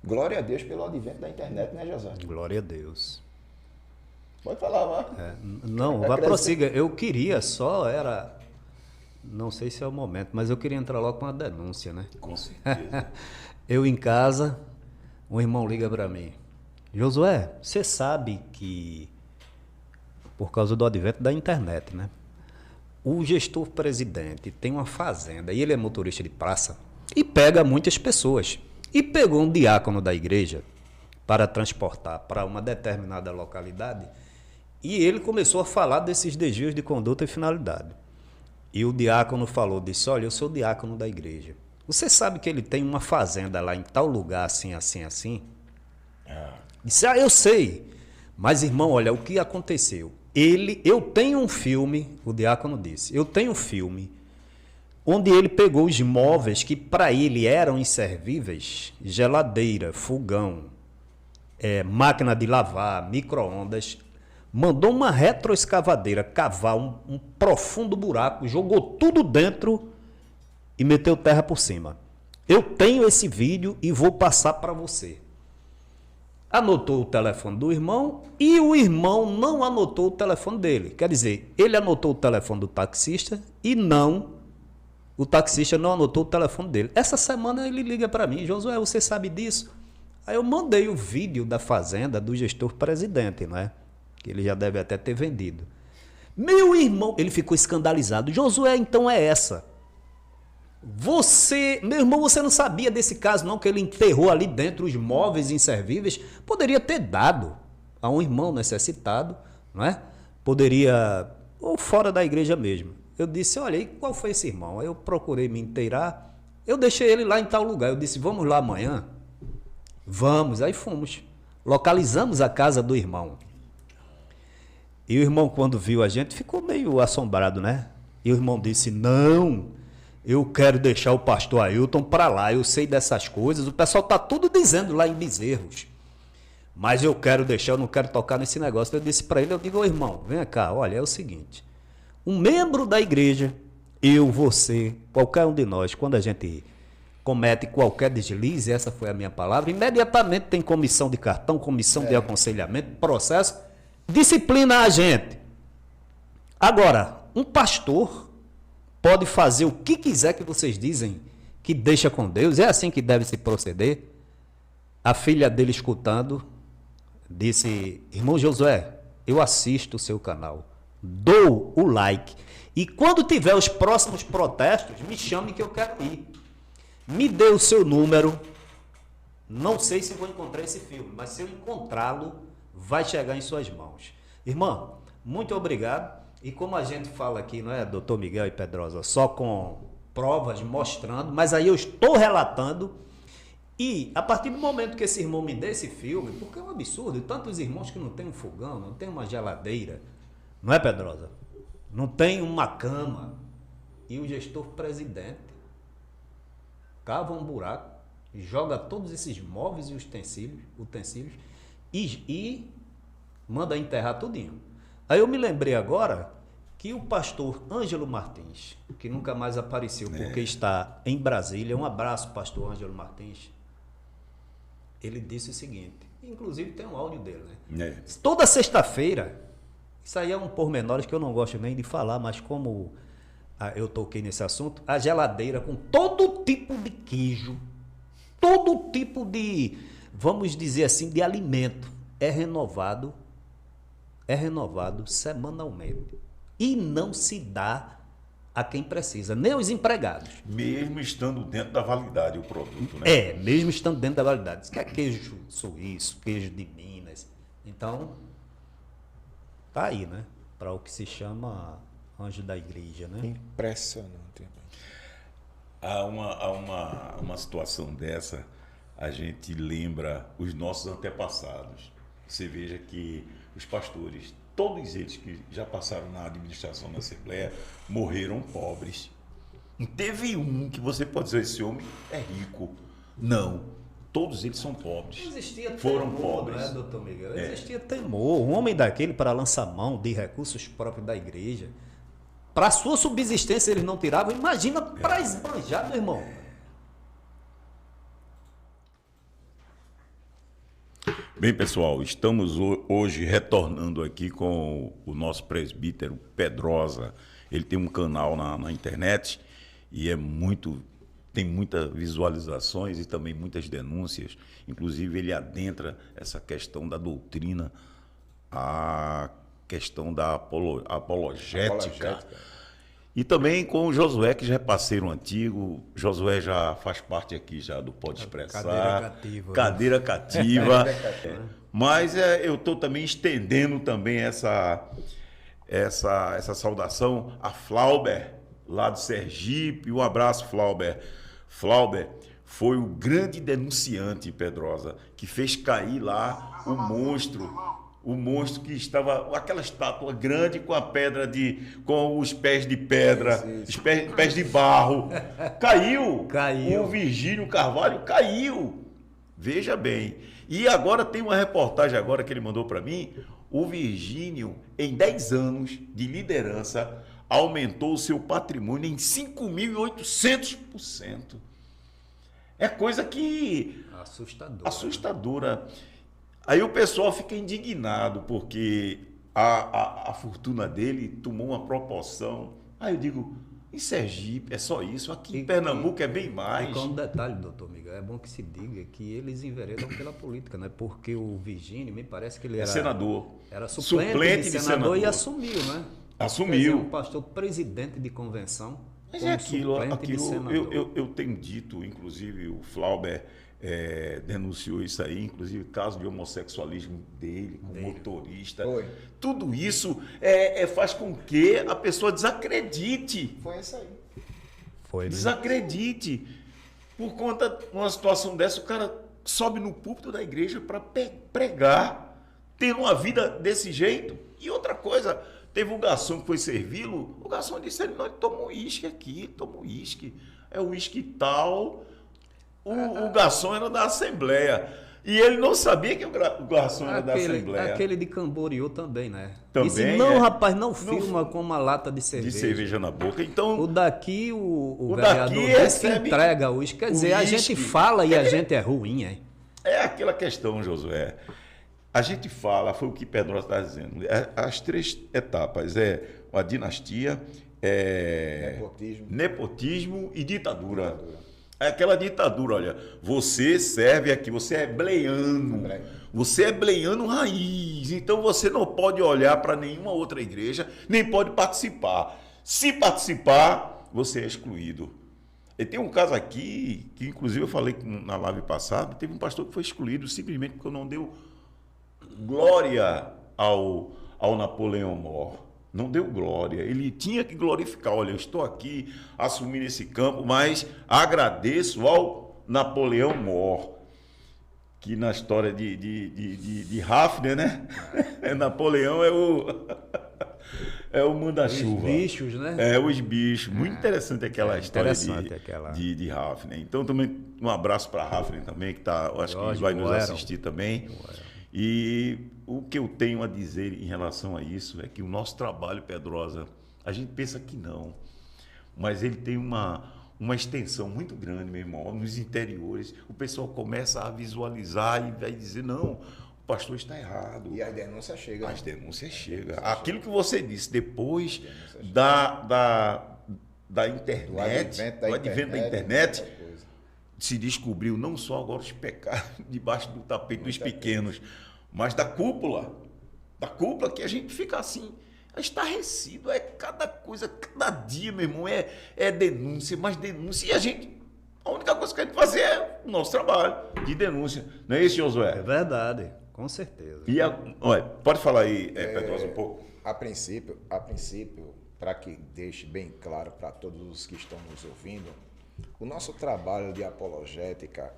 Glória a Deus pelo advento da internet, né, José? Glória a Deus. Pode falar, vá. Não, vá prossiga. Eu queria só, não sei se é o momento, mas eu queria entrar logo com uma denúncia, né? Com certeza. Eu em casa, um irmão liga para mim. Josué, você sabe que, por causa do advento da internet, né? O gestor presidente tem uma fazenda e ele é motorista de praça e pega muitas pessoas. E pegou um diácono da igreja para transportar para uma determinada localidade e ele começou a falar desses desvios de conduta e finalidade. E o diácono falou, disse, olha, eu sou diácono da igreja. Você sabe que ele tem uma fazenda lá em tal lugar, assim, assim, assim? Disse, eu sei. Mas, irmão, olha, o que aconteceu? Eu tenho um filme, o diácono disse, eu tenho um filme onde ele pegou os móveis que para ele eram inservíveis, geladeira, fogão, máquina de lavar, micro-ondas, mandou uma retroescavadeira cavar um profundo buraco, jogou tudo dentro e meteu terra por cima. Eu tenho esse vídeo e vou passar para você. Anotou o telefone do irmão e o irmão não anotou o telefone dele. Quer dizer, ele anotou o telefone do taxista e o taxista não anotou o telefone dele. Essa semana ele liga para mim, Josué, você sabe disso? Aí eu mandei o vídeo da fazenda do gestor presidente, não é? Que ele já deve até ter vendido. Meu irmão, ele ficou escandalizado. Josué, então é essa. Meu irmão, você não sabia desse caso não, que ele enterrou ali dentro os móveis inservíveis? Poderia ter dado a um irmão necessitado, não é? Poderia, ou fora da igreja mesmo. Eu disse, olha, e qual foi esse irmão? Aí eu procurei me inteirar, eu deixei ele lá em tal lugar. Eu disse, vamos lá amanhã? Vamos, aí fomos. Localizamos a casa do irmão. E o irmão, quando viu a gente, ficou meio assombrado, né? E o irmão disse, não, eu quero deixar o pastor Ailton para lá, eu sei dessas coisas, o pessoal está tudo dizendo lá em Bezerros. Mas eu não quero tocar nesse negócio. Eu disse para ele, eu digo, ô irmão, vem cá, olha, é o seguinte, um membro da igreja, eu, você, qualquer um de nós, quando a gente comete qualquer deslize, essa foi a minha palavra, imediatamente tem comissão de cartão, comissão de aconselhamento, processo, disciplina a gente. Agora, um pastor pode fazer o que quiser que vocês dizem que deixa com Deus, é assim que deve se proceder. A filha dele escutando, disse, irmão Josué, eu assisto o seu canal, dou o like, e quando tiver os próximos protestos, me chame que eu quero ir. Me dê o seu número, não sei se vou encontrar esse filme, mas se eu encontrá-lo, vai chegar em suas mãos. Irmão, muito obrigado. E como a gente fala aqui, não é, doutor Miguel e Pedrosa, só com provas mostrando, mas aí eu estou relatando. E a partir do momento que esse irmão me dê esse filme, porque é um absurdo, tantos irmãos que não tem um fogão, não tem uma geladeira, não é, Pedrosa? Não tem uma cama. E o gestor presidente cava um buraco, joga todos esses móveis e utensílios e manda enterrar tudinho. Aí eu me lembrei agora que o pastor Ângelo Martins, que nunca mais apareceu porque está em Brasília, um abraço, pastor Ângelo Martins, ele disse o seguinte, inclusive tem um áudio dele, né? Toda sexta-feira, isso aí é um pormenor que eu não gosto nem de falar, mas como eu toquei nesse assunto, a geladeira com todo tipo de queijo, todo tipo de, vamos dizer assim, de alimento, é renovado semanalmente. E não se dá a quem precisa, nem os empregados. Mesmo estando dentro da validade o produto, né? Mesmo estando dentro da validade. Isso que é queijo suíço, queijo de Minas. Então, tá aí, né? Para o que se chama anjo da igreja, né? Impressionante. Há uma situação dessa, a gente lembra os nossos antepassados. Você veja que os pastores, todos eles que já passaram na administração da Assembleia, morreram pobres. Não teve um que você pode dizer, esse homem é rico. Não, todos eles são pobres. Existia Foram temor, pobres. não é, doutor Miguel? Existia temor. Um homem daquele para lançar mão de recursos próprios da igreja, para sua subsistência eles não tiravam. Imagina para esbanjar, meu irmão. Bem, pessoal, estamos hoje retornando aqui com o nosso presbítero Pedrosa. Ele tem um canal na internet e tem muitas visualizações e também muitas denúncias. Inclusive, ele adentra essa questão da doutrina, a questão da apologética. E também com o Josué, que já é parceiro antigo. Josué já faz parte aqui já do Pode Expressar. Cadeira cativa. Cadeira cativa. Mas eu estou também estendendo também essa saudação a Flauber, lá do Sergipe. Um abraço, Flauber. Flauber foi o grande denunciante, Pedrosa, que fez cair lá o monstro que estava, aquela estátua grande com com os pés de pedra, os pés de barro. Caiu. O Virgínio Carvalho caiu. Veja bem. E agora tem uma reportagem agora que ele mandou para mim. O Virgínio, em 10 anos de liderança, aumentou o seu patrimônio em 5.800%. É coisa que... Assustadora. Aí o pessoal fica indignado, porque a fortuna dele tomou uma proporção. Aí eu digo, em Sergipe é só isso, aqui em Pernambuco é bem mais. E com um detalhe, doutor Miguel, é bom que se diga que eles enveredam pela política, né? Porque o Virgínio, me parece que ele era... senador. Era suplente de senador e assumiu, né? Assumiu. Um pastor presidente de convenção. Mas é aquilo eu tenho dito, inclusive o Flauber denunciou isso aí, inclusive caso de homossexualismo dele, com motorista. Foi. Tudo isso faz com que a pessoa desacredite. Foi isso aí. Foi, né? Desacredite. Por conta de uma situação dessa, o cara sobe no púlpito da igreja para pregar, tendo uma vida desse jeito. E outra coisa, teve um garçom que foi servi-lo, o garçom disse, ele toma uísque aqui, toma uísque. É o uísque tal... O garçom era da Assembleia. E ele não sabia que o garçom era da Assembleia. Aquele de Camboriú também, né? Também, disse, não, rapaz, não filma com uma lata de cerveja. De cerveja na boca. Então, o daqui, o daqui vereador disse que entrega o uísque. Quer dizer, a gente fala e a gente é ruim, hein? É aquela questão, Josué. A gente fala, foi o que Pedro está dizendo. As 3 etapas a dinastia, nepotismo e ditadura. É aquela ditadura, olha, você serve aqui, você é bleiano, você é bleiano raiz, então você não pode olhar para nenhuma outra igreja, nem pode participar. Se participar, você é excluído. E tem um caso aqui, que inclusive eu falei na live passada, teve um pastor que foi excluído simplesmente porque não deu glória ao Napoleão Mor. Não deu glória, ele tinha que glorificar, olha, eu estou aqui assumindo esse campo, mas agradeço ao Napoleão Mor, que na história de Hafner, né? Napoleão é o manda-chuva. Os bichos, né? Os bichos. Muito interessante aquela história de Hafner. Então, também um abraço para Hafner também, que acho que vai nos assistir também. E o que eu tenho a dizer em relação a isso é que o nosso trabalho, Pedrosa, a gente pensa que não, mas ele tem uma extensão muito grande, meu irmão, nos interiores. O pessoal começa a visualizar e vai dizer, não, o pastor está errado. E as denúncias chegam. Aquilo que você disse, depois da internet, do advento da internet, se descobriu não só agora os pecados debaixo do tapete dos pequenos, mas da cúpula que a gente fica assim, estarrecido, cada coisa, cada dia, meu irmão, denúncia, mais denúncia, e a única coisa que a gente faz é o nosso trabalho de denúncia, não é isso, Josué? É verdade, com certeza. E olha, pode falar aí, Pedrosa, um pouco? A princípio, para que deixe bem claro para todos os que estão nos ouvindo, o nosso trabalho de apologética,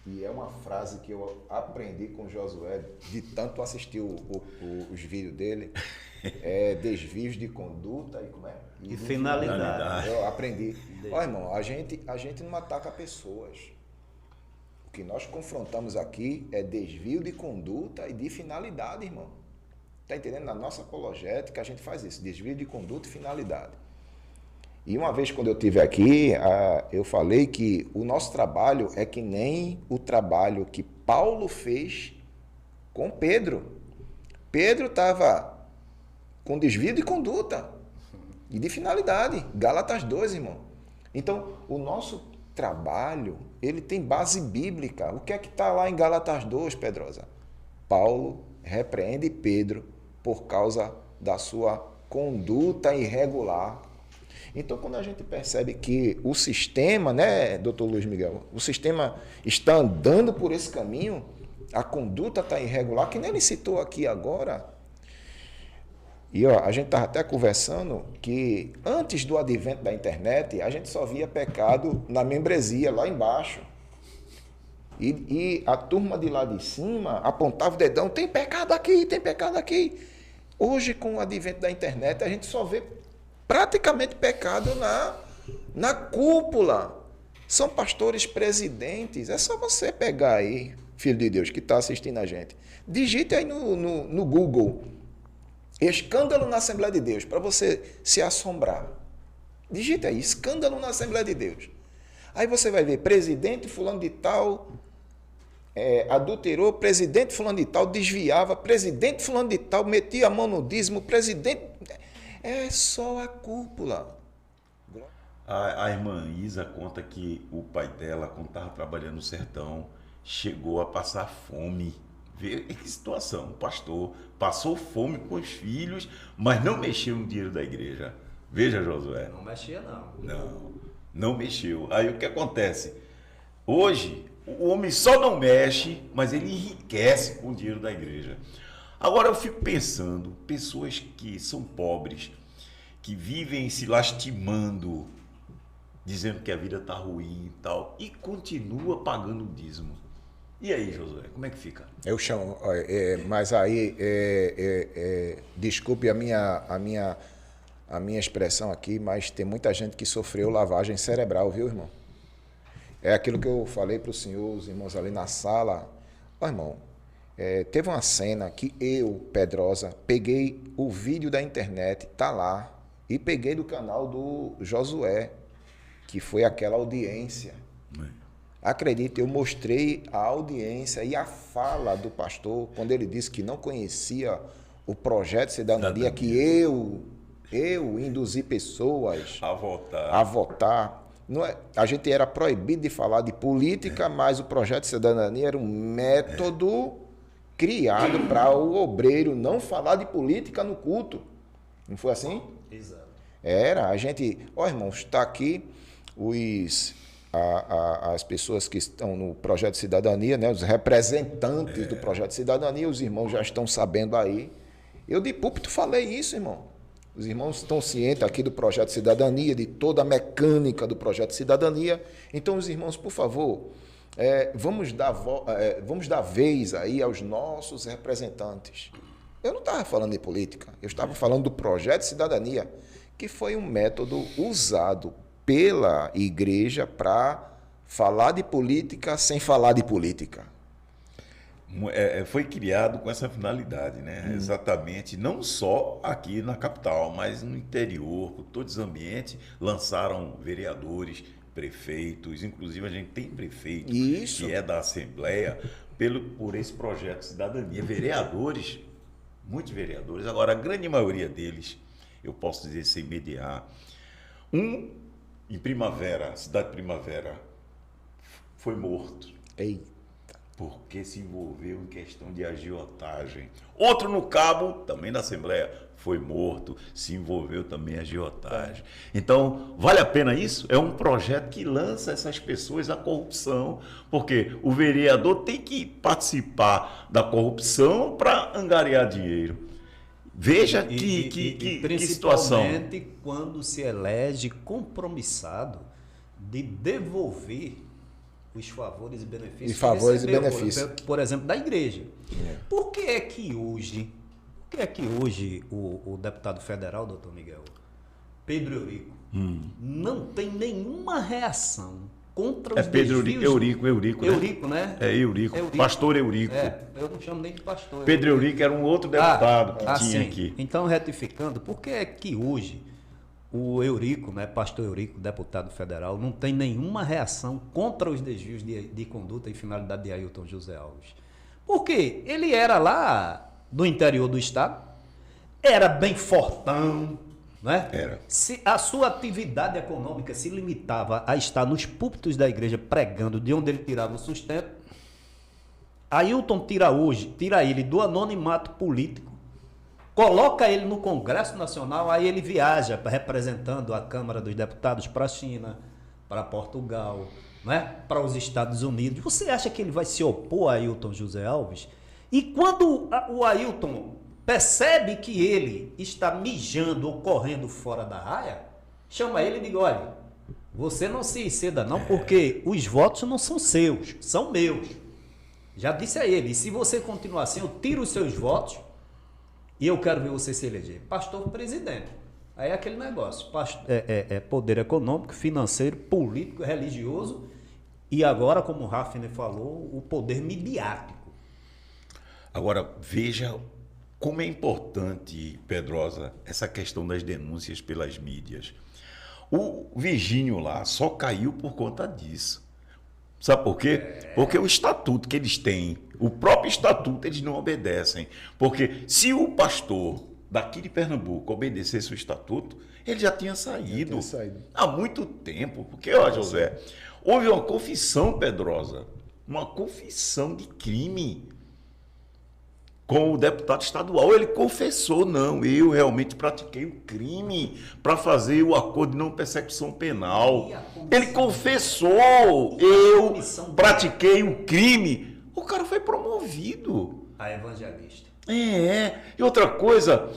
e é uma frase que eu aprendi com o Josué, de tanto assistir os vídeos dele, desvios de conduta e como é? E finalidade. Eu aprendi. Olha, irmão, a gente não ataca pessoas. O que nós confrontamos aqui é desvio de conduta e de finalidade, irmão. Está entendendo? Na nossa apologética a gente faz isso, desvio de conduta e finalidade. E uma vez, quando eu estive aqui, eu falei que o nosso trabalho é que nem o trabalho que Paulo fez com Pedro. Pedro estava com desvio de conduta e de finalidade. Gálatas 2, irmão. Então, o nosso trabalho, ele tem base bíblica. O que é que está lá em Gálatas 2, Pedrosa? Paulo repreende Pedro por causa da sua conduta irregular. Então, quando a gente percebe que o sistema, né, doutor Luiz Miguel, o sistema está andando por esse caminho, a conduta está irregular, que nem ele citou aqui agora. E ó, a gente estava até conversando que antes do advento da internet, a gente só via pecado na membresia, lá embaixo. E a turma de lá de cima apontava o dedão, tem pecado aqui, tem pecado aqui. Hoje, com o advento da internet, a gente só vê praticamente pecado na cúpula. São pastores presidentes. É só você pegar aí, filho de Deus, que está assistindo a gente. Digite aí no Google, escândalo na Assembleia de Deus, para você se assombrar. Digite aí, escândalo na Assembleia de Deus. Aí você vai ver, presidente fulano de tal adulterou, presidente fulano de tal desviava, presidente fulano de tal metia a mão no dízimo, presidente... É só a cúpula. A irmã Isa conta que o pai dela, quando estava trabalhando no sertão, chegou a passar fome. Vê que situação. O pastor passou fome com os filhos, mas não mexeu no dinheiro da igreja. Veja, Josué. Não mexia, não. Não mexeu. Aí o que acontece? Hoje, o homem só não mexe, mas ele enriquece com o dinheiro da igreja. Agora eu fico pensando, pessoas que são pobres, que vivem se lastimando, dizendo que a vida está ruim e tal, e continua pagando o dízimo. E aí, Josué, como é que fica? Eu chamo, mas aí, desculpe a minha expressão aqui, mas tem muita gente que sofreu lavagem cerebral, viu, irmão? É aquilo que eu falei para o senhor, os irmãos ali na sala. Ó, irmão, teve uma cena que eu, Pedrosa, peguei o vídeo da internet, tá lá, e peguei do canal do Josué, que foi aquela audiência. Acredite, eu mostrei a audiência e a fala do pastor, quando ele disse que não conhecia o projeto de cidadania, que eu induzi pessoas a votar. Não é, a gente era proibido de falar de política, mas o projeto de cidadania era um método criado para o obreiro não falar de política no culto. Não foi assim? Exato. Era, a gente... Ó, irmãos, está aqui as pessoas que estão no projeto de cidadania, né, os representantes do projeto de cidadania, os irmãos já estão sabendo aí. Eu de púlpito falei isso, irmão. Os irmãos estão cientes aqui do projeto de cidadania, de toda a mecânica do projeto de cidadania. Então, os irmãos, por favor, vamos dar vez aí aos nossos representantes. Eu não estava falando de política, eu estava falando do projeto de cidadania, que foi um método usado pela igreja para falar de política sem falar de política. Foi criado com essa finalidade, né? Exatamente, não só aqui na capital, mas no interior, por todos os ambientes, lançaram vereadores, prefeitos, inclusive a gente tem prefeito que é da Assembleia por esse projeto de cidadania, vereadores, muitos vereadores, agora a grande maioria deles, eu posso dizer sem mediar, em Primavera, cidade de Primavera, foi morto. Eita. Porque se envolveu em questão de agiotagem. Outro no Cabo, também na Assembleia, foi morto, se envolveu também em agiotagem. Então, vale a pena isso? É um projeto que lança essas pessoas à corrupção, porque o vereador tem que participar da corrupção para angariar dinheiro. Veja que situação. Principalmente quando se elege compromissado de devolver os favores e benefícios. E favores e benefícios. Por exemplo, da igreja. Por que é que hoje o deputado federal, doutor Miguel, Pedro Eurico, não tem nenhuma reação contra os desvios... Eurico, né? Eurico, né? Eurico. Pastor Eurico. Eu não chamo nem de pastor. Pedro Eurico era um outro deputado que tinha sim. aqui. Então, retificando, por que é que hoje o Eurico, né, pastor Eurico, deputado federal, não tem nenhuma reação contra os desvios de conduta e finalidade de Ailton José Alves? Porque ele era lá do interior do estado, era bem fortão, né? Era. Se a sua atividade econômica se limitava a estar nos púlpitos da igreja pregando de onde ele tirava o sustento, Ailton tira ele do anonimato político, coloca ele no Congresso Nacional, aí ele viaja representando a Câmara dos Deputados para a China, para Portugal, né? Para os Estados Unidos. Você acha que ele vai se opor a Ailton José Alves? E quando o Ailton percebe que ele está mijando ou correndo fora da raia, chama ele e diz, olha, você não se exceda não, porque os votos não são seus, são meus. Já disse a ele, e se você continuar assim, eu tiro os seus votos e eu quero ver você se eleger. Pastor presidente. Aí é aquele negócio, poder econômico, financeiro, político, religioso e agora, como o Hafner falou, o poder midiático. Agora, veja como é importante, Pedrosa, essa questão das denúncias pelas mídias. O Virgínio lá só caiu por conta disso. Sabe por quê? Porque o estatuto que eles têm, o próprio estatuto, eles não obedecem. Porque se o pastor daqui de Pernambuco obedecesse o estatuto, ele já tinha saído. Há muito tempo. Porque, ó, José, houve uma confissão, Pedrosa, uma confissão de crime com o deputado estadual. Ele confessou, não, eu realmente pratiquei o crime para fazer o acordo de não persecução penal. Ele confessou, eu pratiquei o crime. O cara foi promovido. A evangelista. E outra coisa,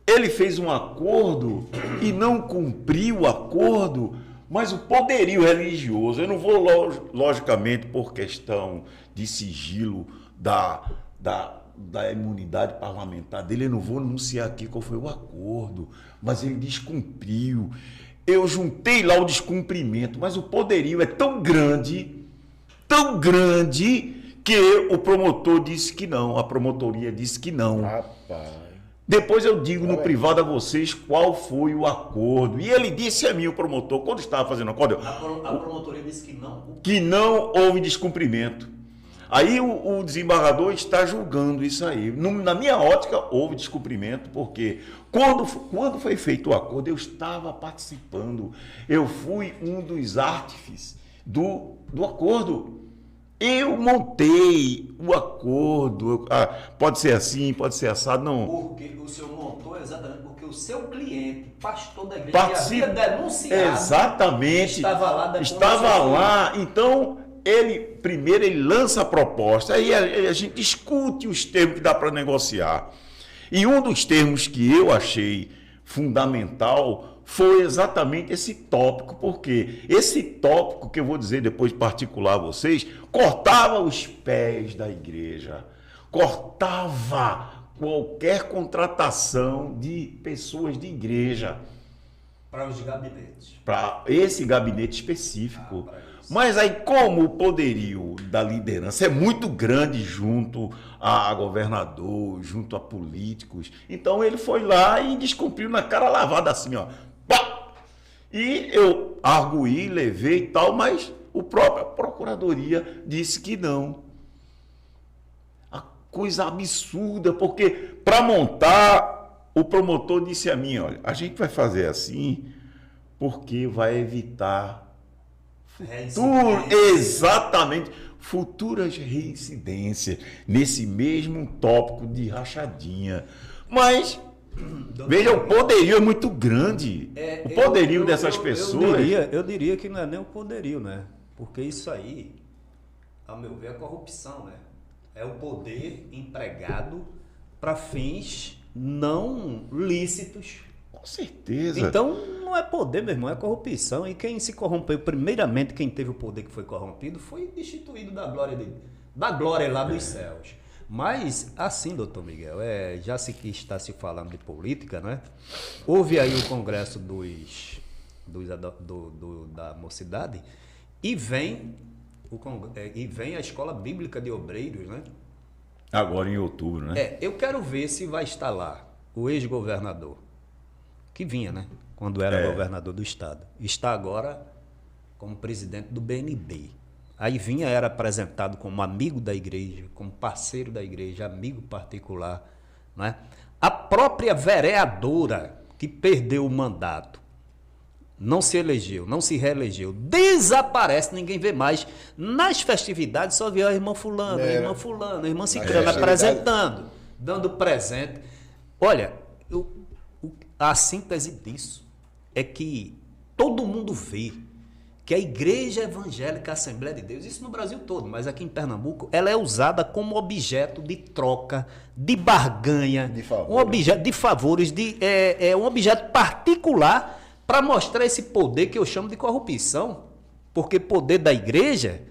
ele fez um acordo e não cumpriu o acordo, mas o poderio religioso, eu não vou, logicamente, por questão de sigilo da imunidade parlamentar dele, eu não vou anunciar aqui qual foi o acordo, mas ele descumpriu. Eu juntei lá o descumprimento, mas o poderio é tão grande, que o promotor disse que não, a promotoria disse que não. Rapaz. Depois eu digo no privado a vocês qual foi o acordo. E ele disse a mim, o promotor, quando estava fazendo o acordo, a promotoria disse que não. Que não houve descumprimento. Aí o desembargador está julgando isso aí. Na minha ótica, houve descumprimento, porque quando foi feito o acordo, eu estava participando. Eu fui um dos artífices do acordo. Eu montei o acordo. Pode ser assim, pode ser assado, não. Porque o senhor montou exatamente porque o seu cliente, pastor da igreja, que havia denunciado, exatamente, estava lá. Então, primeiro ele lança a proposta, aí a gente discute os termos que dá para negociar. E um dos termos que eu achei fundamental foi exatamente esse tópico, porque esse tópico, que eu vou dizer depois particular a vocês, cortava os pés da igreja, cortava qualquer contratação de pessoas de igreja. Para os gabinetes. Para esse gabinete específico. Mas aí, como o poderio da liderança é muito grande junto a governador, junto a políticos, então ele foi lá e descumpriu na cara lavada assim, ó. Pá! E eu arguí, levei e tal, mas a própria procuradoria disse que não. A coisa absurda, porque para montar, o promotor disse a mim, olha, a gente vai fazer assim porque vai evitar futuras reincidências nesse mesmo tópico de rachadinha. Mas veja, o poderio é muito grande. O poderio dessas pessoas. Eu diria que não é nem o poderio, né? Porque isso aí, a meu ver, é corrupção, né? É o poder empregado para fins não lícitos. Com certeza. Então, não é poder, meu irmão, é corrupção. E quem se corrompeu, primeiramente, quem teve o poder que foi corrompido, foi destituído da glória lá dos céus. Mas, assim, doutor Miguel, já que está se falando de política, né? Houve aí o congresso da mocidade e vem a Escola Bíblica de Obreiros, né? Agora em outubro, né? Eu quero ver se vai estar lá o ex-governador, que vinha, né? Quando era governador do estado. Está agora como presidente do BNB. Aí vinha, era apresentado como amigo da igreja, como parceiro da igreja, amigo particular, não é? A própria vereadora que perdeu o mandato, não se elegeu, não se reelegeu, desaparece, ninguém vê mais. Nas festividades só vê a irmã fulana, a irmã ciclana apresentando, dando presente. Olha, a síntese disso é que todo mundo vê que a Igreja Evangélica Assembleia de Deus, isso no Brasil todo, mas aqui em Pernambuco, ela é usada como objeto de troca, de barganha, um objeto de favores, um objeto particular para mostrar esse poder que eu chamo de corrupção. Porque poder da igreja,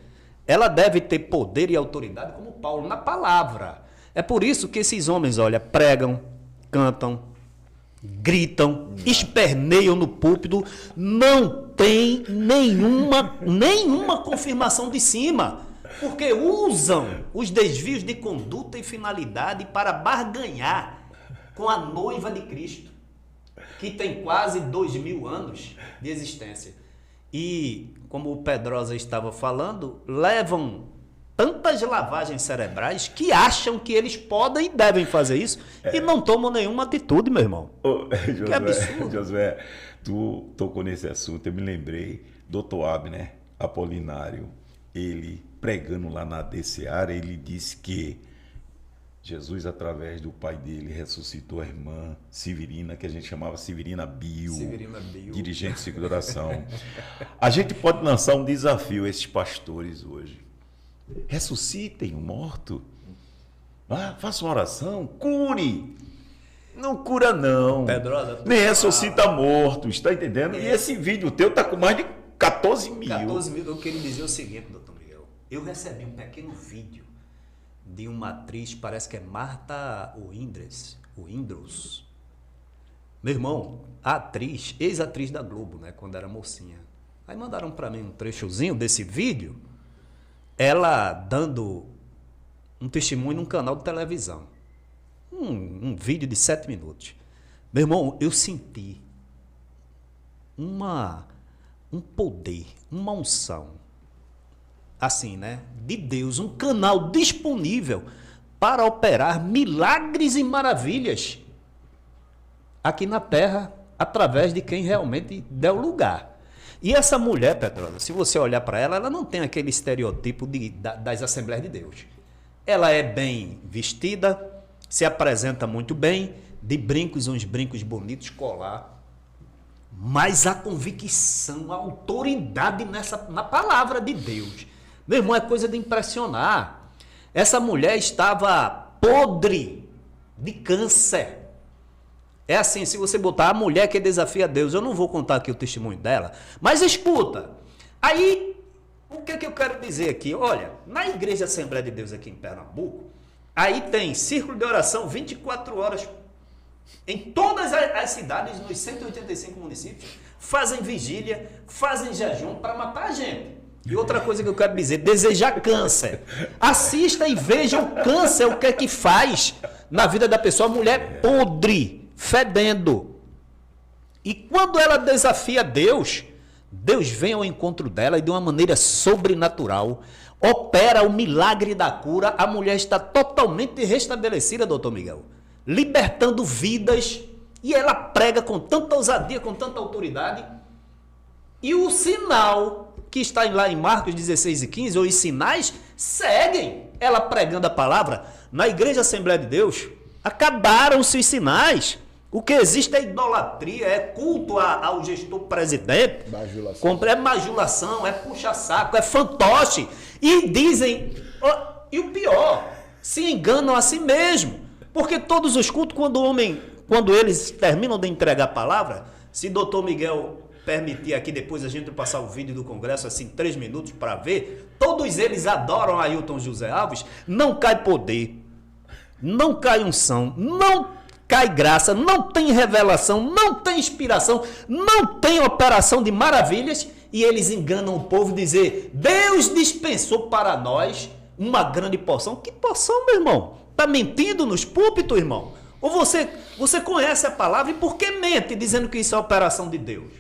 ela deve ter poder e autoridade como Paulo na palavra. É por isso que esses homens, olha, pregam, cantam, gritam, esperneiam no púlpito, não tem nenhuma confirmação de cima, porque usam os desvios de conduta e finalidade para barganhar com a noiva de Cristo, que tem quase 2000 anos de existência. E, como o Pedrosa estava falando, levam tantas lavagens cerebrais que acham que eles podem e devem fazer isso e não tomam nenhuma atitude, meu irmão. Josué, que absurdo. Josué, tu tocou nesse assunto, eu me lembrei, Dr. Abner Apolinário, ele pregando lá na DCA, ele disse que Jesus, através do pai dele, ressuscitou a irmã Severina, que a gente chamava Severina Bio, dirigente de ciclo de oração. A gente pode lançar um desafio a esses pastores hoje. Ressuscitem o morto. Faça uma oração, cure. Não cura não. Pedrosa, nem ressuscita morto, está entendendo? E esse vídeo teu tá com mais de 14 mil. 14 mil. Eu queria dizer o seguinte, doutor Miguel. Eu recebi um pequeno vídeo de uma atriz, parece que é Marta Windros. Meu irmão, a atriz, ex-atriz da Globo, né, quando era mocinha. Aí mandaram para mim um trechozinho desse vídeo, ela dando um testemunho num canal de televisão. Um vídeo de 7 minutos. Meu irmão, eu senti um poder, uma unção, assim, né, de Deus, um canal disponível para operar milagres e maravilhas aqui na terra, através de quem realmente der o lugar. E essa mulher, Pedrosa, se você olhar para ela, ela não tem aquele estereotipo das Assembleias de Deus. Ela é bem vestida, se apresenta muito bem, de brincos, uns brincos bonitos, colar. Mas a convicção, a autoridade na palavra de Deus. Meu irmão, é coisa de impressionar. Essa mulher estava podre de câncer. É assim, se você botar a mulher que desafia Deus, eu não vou contar aqui o testemunho dela, mas escuta. Aí, o que eu quero dizer aqui? Olha, na Igreja Assembleia de Deus aqui em Pernambuco, aí tem círculo de oração 24 horas em todas as cidades, nos 185 municípios, fazem vigília, fazem jejum para matar a gente. E outra coisa que eu quero dizer, desejar câncer. Assista e veja o câncer, o que é que faz na vida da pessoa, mulher podre, fedendo. E quando ela desafia Deus, Deus vem ao encontro dela e de uma maneira sobrenatural opera o milagre da cura. A mulher está totalmente restabelecida, doutor Miguel, libertando vidas, e ela prega com tanta ousadia, com tanta autoridade. E o sinal que está lá em Marcos 16 e 15, ou os sinais, seguem ela pregando a palavra. Na Igreja Assembleia de Deus, acabaram-se os sinais. O que existe é idolatria, é culto ao gestor presidente, é majulação, é puxa-saco, é fantoche. E dizem, e o pior, se enganam a si mesmo. Porque todos os cultos, quando eles terminam de entregar a palavra, se doutor Miguel permitir aqui, depois a gente passar o vídeo do congresso, assim, 3 minutos para ver, todos eles adoram Ailton José Alves, não cai poder, não cai unção, não cai graça, não tem revelação, não tem inspiração, não tem operação de maravilhas, e eles enganam o povo, dizer, Deus dispensou para nós uma grande porção. Que porção, meu irmão? Está mentindo nos púlpitos, irmão? Ou você conhece a palavra e por que mente dizendo que isso é operação de Deus?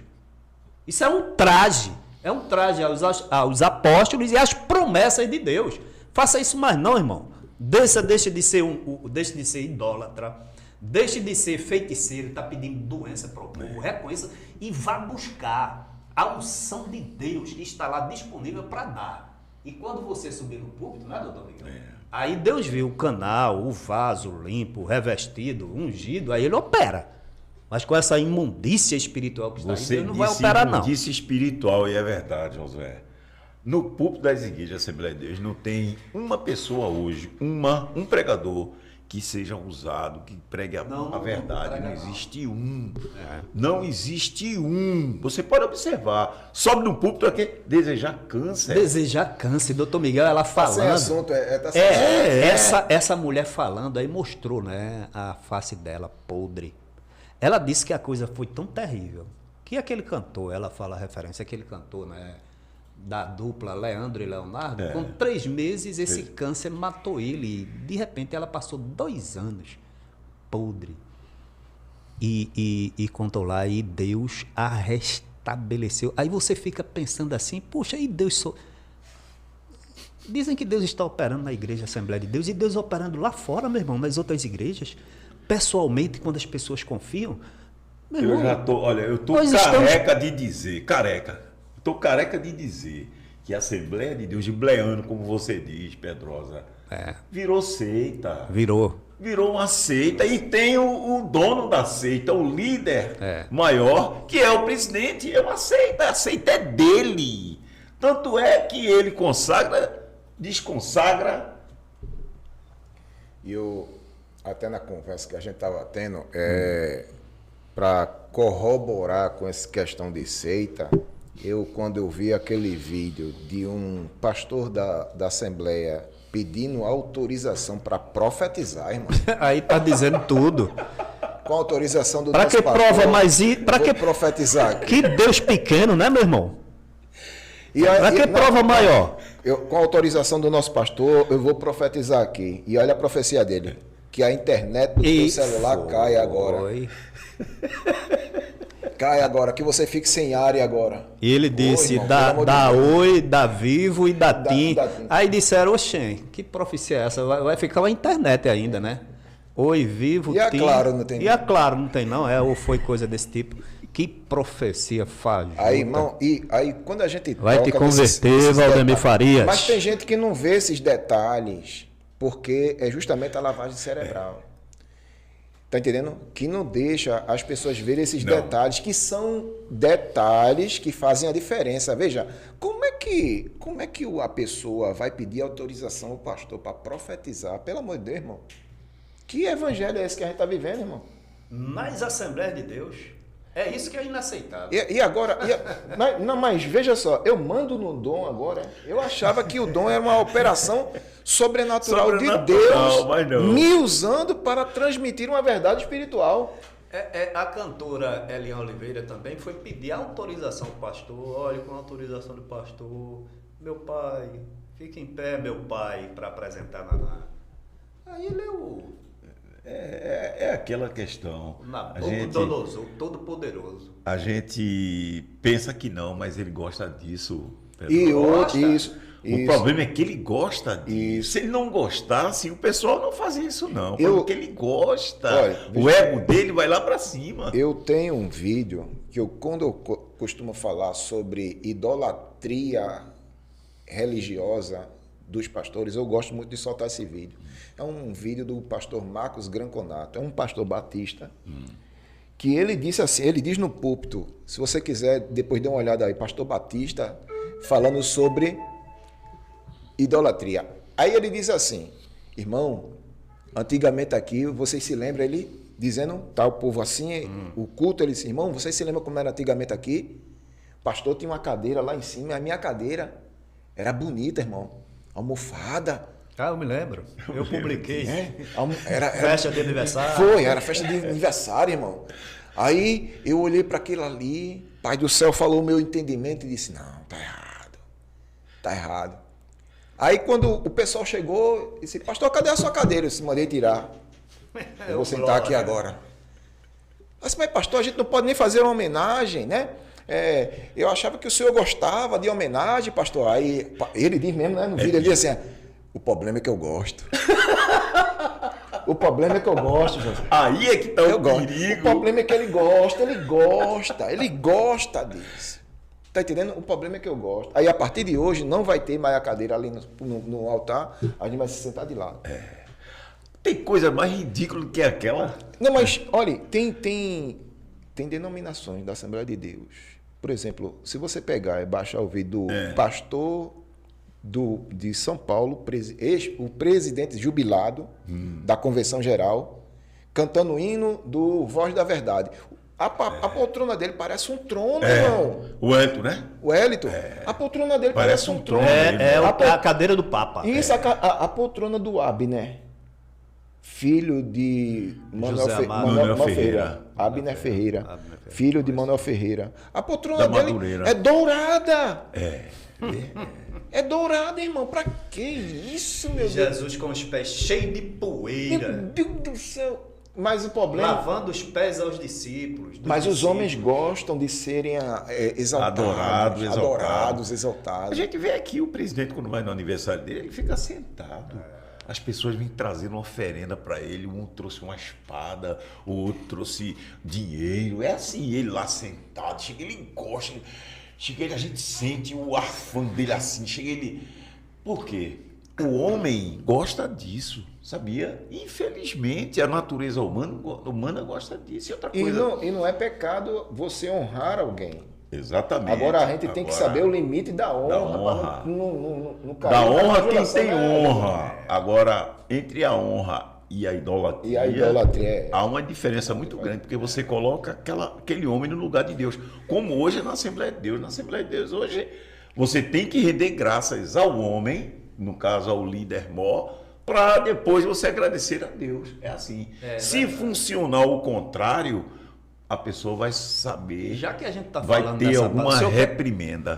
Isso é um traje, É um traje aos apóstolos e às promessas de Deus. Faça isso mais não, irmão. Deixe de ser idólatra. Deixe de ser feiticeiro, está pedindo doença para o povo. Reconheça e vá buscar a unção de Deus que está lá disponível para dar. E quando você subir no púlpito, né, doutor Miguel? Aí Deus vê o canal, o vaso limpo, revestido, ungido, aí ele opera. Mas com essa imundícia espiritual que está aí, Deus não vai operar, não. Imundícia espiritual, e é verdade, Josué. No púlpito das igrejas da Assembleia de Deus não tem uma pessoa hoje, um pregador que seja usado, que pregue a verdade. Não existe um. Não existe um. Você pode observar. Sobe no púlpito aqui, desejar câncer. Desejar câncer. Doutor Miguel, ela falando. Sem assunto, Essa mulher falando aí mostrou, né, a face dela podre. Ela disse que a coisa foi tão terrível que aquele cantor, ela fala a referência, aquele cantor, né, da dupla Leandro e Leonardo, com 3 meses esse câncer matou ele. E, de repente ela passou 2 anos podre. E contou lá, e Deus a restabeleceu. Aí você fica pensando assim, poxa, e Deus só... Dizem que Deus está operando na igreja Assembleia de Deus, e Deus operando lá fora, meu irmão, nas outras igrejas. Pessoalmente, quando as pessoas confiam... Eu já tô, olha, eu tô careca de dizer, estou careca de dizer que a Assembleia de Deus de Bleano, como você diz, Pedrosa, virou seita. Virou uma seita, e tem o dono da seita, o líder maior, que é o presidente. É uma seita, a seita é dele. Tanto é que ele desconsagra. E eu, até na conversa que a gente estava tendo, para corroborar com essa questão de seita, quando eu vi aquele vídeo de um pastor da Assembleia pedindo autorização para profetizar, irmão. Aí tá dizendo tudo. Com autorização do Para que pastor, prova mais para que profetizar aqui. Que Deus pequeno, né, meu irmão? Para que prova maior? Com autorização do nosso pastor, eu vou profetizar aqui. E olha a profecia dele. Que a internet do seu celular cai agora. Cai agora, que você fique sem área agora. E ele disse, dá Oi, dá Vivo e dá TIM. Aí disseram, oxê, que profecia é essa? Vai ficar na internet ainda, né? Oi, Vivo, TIM. E a Claro não tem. E a Claro não tem, não? Ou foi coisa desse tipo? Que profecia fajuta. Aí, irmão, aí quando a gente vai te converter, Valdemir Farias. Mas tem gente que não vê esses detalhes, porque é justamente a lavagem cerebral. Tá entendendo? Que não deixa as pessoas verem esses detalhes, que são detalhes que fazem a diferença. Veja, como é que a pessoa vai pedir autorização ao pastor para profetizar? Pelo amor de Deus, irmão. Que evangelho é esse que a gente está vivendo, irmão? Nas Assembleias de Deus, é isso que é inaceitável. E agora, mas veja só, eu mando no dom agora. Eu achava que o dom era uma operação sobrenatural de Deus, me usando para transmitir uma verdade espiritual. A cantora Eliane Oliveira também foi pedir autorização do pastor. Olha, com a autorização do pastor, meu pai, fique em pé, meu pai, para apresentar Naná. Aí ele é aquela questão. O Todo-Poderoso. A gente pensa que não, mas ele gosta disso. Isso. O problema é que ele gosta disso. Se ele não gostasse, o pessoal não fazia isso, não. Porque ele gosta. Olha, o ego dele vai lá para cima. Eu tenho um vídeo que quando eu costumo falar sobre idolatria religiosa dos pastores, eu gosto muito de soltar esse vídeo. É um vídeo do pastor Marcos Granconato, é um pastor batista, que ele disse assim, ele diz no púlpito, se você quiser, depois dê uma olhada aí, pastor Batista, falando sobre idolatria. Aí ele diz assim, irmão, antigamente aqui, vocês se lembram, ele dizendo, tá o povo assim, o culto, ele disse, irmão, vocês se lembram como era antigamente aqui? O pastor tinha uma cadeira lá em cima, a minha cadeira era bonita, irmão, almofada. Eu me lembro. Eu publiquei. Era festa de aniversário. Era festa de aniversário, irmão. Aí eu olhei para aquilo ali, Pai do céu falou o meu entendimento e disse, não, tá errado. Tá errado. Aí quando o pessoal chegou, disse, pastor, cadê a sua cadeira? Eu disse, mandei tirar. Eu vou sentar aqui agora. Eu disse, mas pastor, a gente não pode nem fazer uma homenagem, né? Eu achava que o senhor gostava de homenagem, pastor. Aí ele diz mesmo, né, no vídeo, ele diz assim, o problema é que eu gosto. O problema é que eu gosto, José. Aí é que tá o perigo. O problema é que ele gosta disso. Tá entendendo? O problema é que eu gosto. Aí, a partir de hoje, não vai ter mais a cadeira ali no altar, a gente vai se sentar de lado. Tem coisa mais ridícula do que aquela? Não, mas, olha, tem denominações da Assembleia de Deus. Por exemplo, se você pegar e baixar o vídeo do pastor de São Paulo, o presidente jubilado da Convenção Geral, cantando o hino do Voz da Verdade. A poltrona dele parece um trono, irmão. O Hélito, né? O Hélito. A poltrona dele parece um trono. A cadeira do Papa. Isso, a poltrona do Abner, filho de Manuel Ferreira. Abner Ferreira. Filho de Manuel Ferreira. A poltrona dele é dourada. É dourada, irmão. Pra que isso, meu Deus? Jesus com os pés cheios de poeira. Meu Deus do céu. Mas o problema... Lavando os pés aos discípulos. Mas os homens gostam de serem adorados, exaltados. A gente vê aqui o presidente, quando vai no aniversário dele, ele fica sentado. As pessoas vêm trazendo uma oferenda para ele. Um trouxe uma espada, o outro trouxe dinheiro. É assim, ele lá sentado. Chega, ele encosta. Chega, a gente sente o arfã dele assim. Chega, ele... Por quê? O homem gosta disso, sabia? Infelizmente, a natureza humana gosta disso. E outra coisa... E não é pecado você honrar alguém. Exatamente. Agora a gente tem que saber o limite da honra. Da honra quem tem honra. Agora, entre a honra e a idolatria, há uma diferença muito grande, porque você coloca aquele homem no lugar de Deus. Como hoje na Assembleia de Deus. Na Assembleia de Deus hoje, você tem que render graças ao homem, no caso ao líder mor, para depois você agradecer a Deus. É assim. Se funcionar o contrário, a pessoa vai saber, já que a gente tá vai falando ter alguma reprimenda.